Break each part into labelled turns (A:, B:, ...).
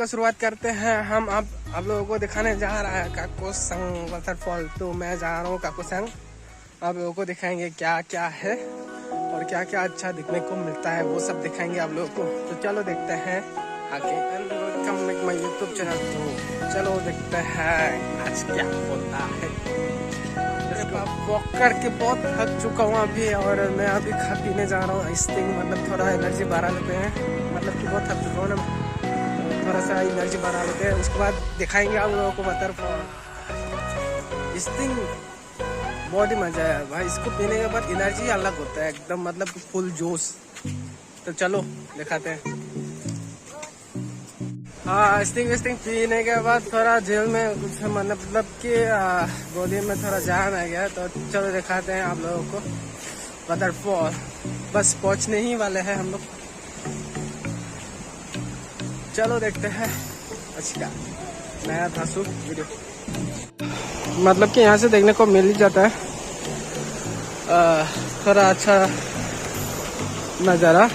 A: का शुरुआत करते हैं। हम अब आप लोगों को दिखाने जा रहा है काकोसंग वाटरफॉल। तो मैं जा रहा हूँ काकोसंग। आप लोगों को दिखाएंगे क्या क्या है और क्या क्या अच्छा दिखने को मिलता है, वो सब दिखाएंगे आप लोगों को। तो चलो देखते हैं आगे। Welcome back my YouTube channel. तो चलो देखते हैं आज क्या होता है। वॉक करके बहुत थक चुका हूँ अभी, और मैं अभी खा पीने जा रहा हूँ आइसक्रीम। मतलब थोड़ा एनर्जी बढ़ा लेते हैं, मतलब कि बहुत थक चुका हूँ ना, थोड़ा सा एनर्जी बढ़ा लेते हैं। उसके बाद दिखाएंगे आप लोगों को वाटरफॉल। आइसक्रीम बहुत ही मजा है भाई, इसको पीने के बाद एनर्जी अलग होता है एकदम, मतलब फुल जोश। तो चलो दिखाते हैं। हाँ, स्टिंग पीने के बाद थोड़ा जेल में कुछ मतलब कि बॉडी में थोड़ा जान आ गया। तो चलो दिखाते हैं आप लोगों को वाटरफॉल। बस पहुंचने ही वाले हैं हम लोग। चलो देखते हैं अच्छा नया धांसू वीडियो। मतलब कि यहाँ से देखने को मिल ही जाता है थोड़ा अच्छा नज़ारा,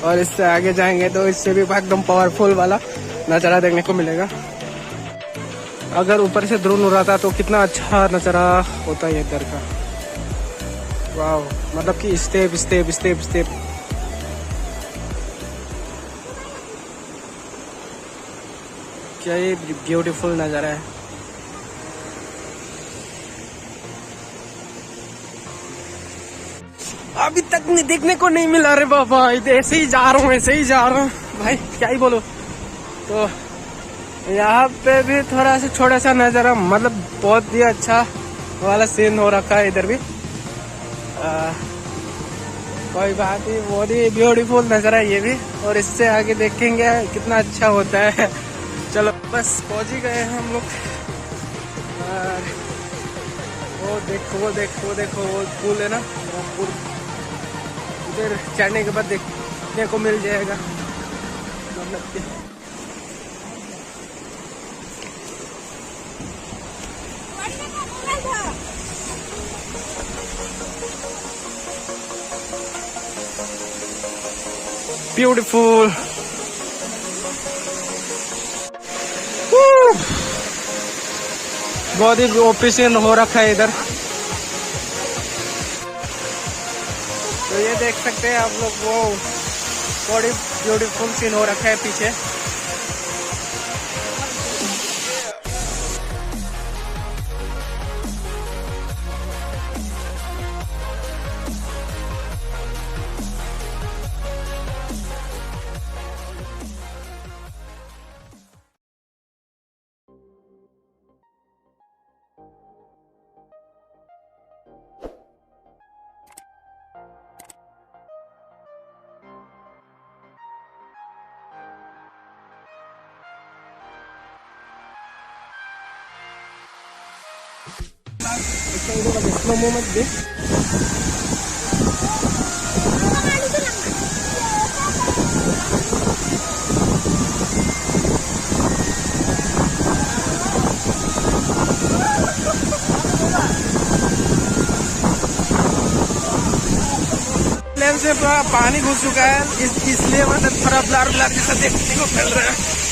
A: और इससे आगे जाएंगे तो इससे भी एकदम पावरफुल वाला नज़ारा देखने को मिलेगा। अगर ऊपर से ड्रोन उड़ाता तो कितना अच्छा नज़ारा होता है इधर का। वाह, मतलब कि स्टेप स्टेप स्टेप स्टेप। क्या ये ब्यूटीफुल नज़ारा है। अभी तक नहीं देखने को नहीं मिला रे बाबा, ऐसे ही जा रहा हूँ ऐसे ही जा रहा हूँ भाई, क्या ही बोलो। तो यहाँ पे भी थोड़ा सा छोटा सा नज़ारा, मतलब बहुत ही अच्छा वाला सीन हो रखा है इधर भी। कोई बात नहीं, बहुत ही ब्यूटीफुल नज़ारा है ये भी, और इससे आगे देखेंगे कितना अच्छा होता है। चलो बस पहुँच ही गए हम लोग। वो देखो वो पुल है ना, वो पुल उधर चढ़ने के बाद देखने को मिल जाएगा। मतलब कि ब्यूटीफुल। बहुत ही ओपिशियन हो रखा है इधर। तो ये देख सकते हैं आप लोग, वो बड़ी ब्यूटीफुल सीन हो रखा है पीछे। स्लो मोमेंट दे। प्लेन से पूरा पानी घुस चुका है, इसलिए मतलब थोड़ा ब्लर ब्लर जैसा देखने को मिल रहा है।